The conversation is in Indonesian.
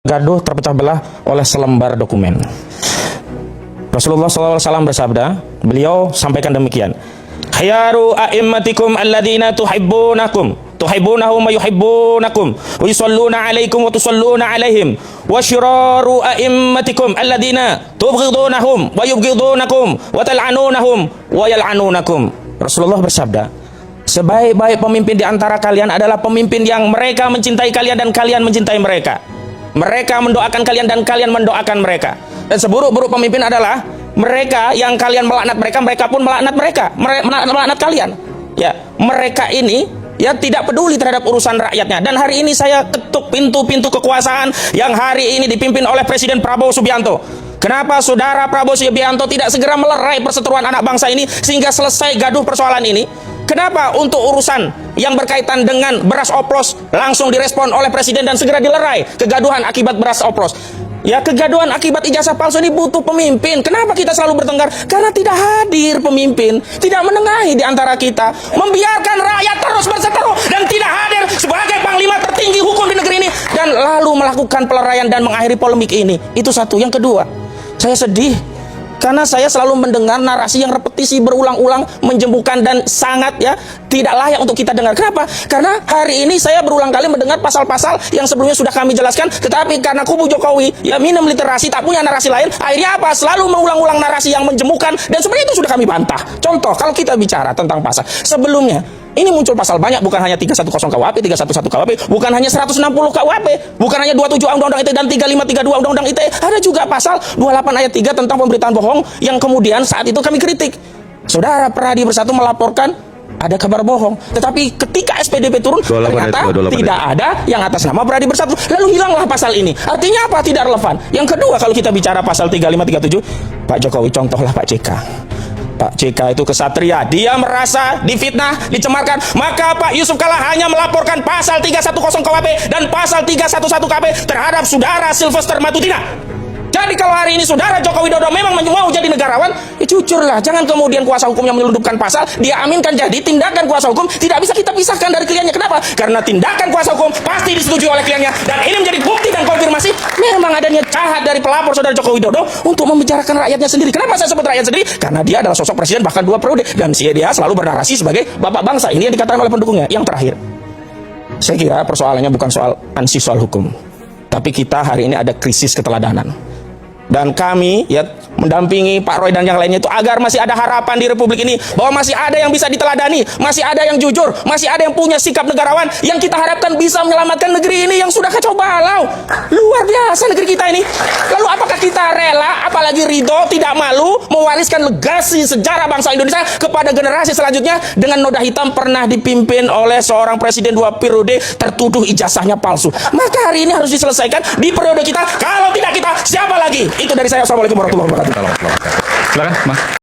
gaduh terpecah belah oleh selembar dokumen. Rasulullah SAW bersabda, beliau sampaikan demikian, khayaru a'immatikum alladhina tuhibbunahum wa yuhibbunakum wa yusalluna alaikum wa tusalluna alaihim wa syiraru a'immatikum alladhina tubghidunahum wa yubghidunakum wa tal'anunahum wa yal'anunakum. Rasulullah bersabda, sebaik-baik pemimpin di antara kalian adalah pemimpin yang mereka mencintai kalian dan kalian mencintai mereka. Mereka mendoakan kalian dan kalian mendoakan mereka. Dan seburuk-buruk pemimpin adalah mereka yang kalian melaknat mereka, mereka pun melaknat mereka, melaknat kalian. Ya, mereka ini ya tidak peduli terhadap urusan rakyatnya. Dan hari ini saya ketuk pintu-pintu kekuasaan yang hari ini dipimpin oleh Presiden Prabowo Subianto. Kenapa saudara Prabowo Subianto tidak segera melerai perseteruan anak bangsa ini sehingga selesai gaduh persoalan ini? Kenapa untuk urusan yang berkaitan dengan beras oplos langsung direspon oleh Presiden dan segera dilerai kegaduhan akibat beras oplos? Ya, kegaduhan akibat ijazah palsu ini butuh pemimpin. Kenapa kita selalu bertengkar? Karena tidak hadir pemimpin, tidak menengahi di antara kita, membiarkan rakyat terus berseteru dan tidak hadir sebagai panglima tertinggi hukum di negeri ini dan lalu melakukan peleraian dan mengakhiri polemik ini. Itu satu. Yang kedua, saya sedih karena saya selalu mendengar narasi yang repetisi berulang-ulang, menjembukan dan sangat ya tidak layak untuk kita dengar. Kenapa? Karena hari ini saya berulang kali mendengar pasal-pasal yang sebelumnya sudah kami jelaskan, tetapi karena kubu Jokowi ya minim literasi, tak punya narasi lain, akhirnya apa? Selalu mengulang-ulang narasi yang menjemukan dan sebenarnya itu sudah kami bantah. Contoh, kalau kita bicara tentang pasal sebelumnya, ini muncul pasal banyak, bukan hanya 310 KUHP, 311 KUHP, bukan hanya 160 KUHP, bukan hanya 27 Undang-Undang ITE dan 3532 Undang-Undang ITE. Ada juga pasal 28 ayat 3 tentang pemberitaan bohong yang kemudian saat itu kami kritik. Saudara Peradi Bersatu melaporkan ada kabar bohong, tetapi ketika SPDP turun ternyata tidak ada yang atas nama Peradi Bersatu, lalu hilanglah pasal ini. Artinya apa? Tidak relevan. Yang kedua, kalau kita bicara pasal 3537, Pak Jokowi contohlah Pak JK. Pak JK itu kesatria, dia merasa difitnah, dicemarkan, maka Pak Yusuf Kalla hanya melaporkan pasal 310 KUHP dan pasal 311 KUHP terhadap saudara Sylvester Matutina. Jadi kalau hari ini saudara Joko Widodo memang mau jadi negarawan, ya jujurlah, jangan kemudian kuasa hukum yang menyelundupkan pasal dia aminkan jadi tindakan kuasa hukum tidak bisa kita pisahkan dari kliennya. Kenapa? Karena tindakan kuasa hukum pasti disetujui oleh kliennya dan ini menjadi bukti dan konfirmasi memang adanya jahat dari pelapor saudara Joko Widodo untuk membicarakan rakyatnya sendiri. Kenapa saya sebut rakyat sendiri? Karena dia adalah sosok presiden bahkan 2 periode dan dia selalu bernarasi sebagai bapak bangsa. Ini yang dikatakan oleh pendukungnya. Yang terakhir, saya kira persoalannya bukan soal ansih soal hukum, tapi kita hari ini ada krisis keteladanan. Dan kami ya mendampingi Pak Roy dan yang lainnya itu agar masih ada harapan di Republik ini, bahwa masih ada yang bisa diteladani, masih ada yang jujur, masih ada yang punya sikap negarawan yang kita harapkan bisa menyelamatkan negeri ini yang sudah kacau balau. Luar biasa negeri kita ini. Lalu apakah kita rela, apalagi ridho, tidak malu mewariskan legasi sejarah bangsa Indonesia kepada generasi selanjutnya dengan noda hitam pernah dipimpin oleh seorang presiden 2 periode tertuduh ijazahnya palsu? Maka hari ini harus diselesaikan di periode kita. Kalau tidak kita, siapa lagi? Itu dari saya. Assalamualaikum warahmatullahi wabarakatuh. Silakan, Mas.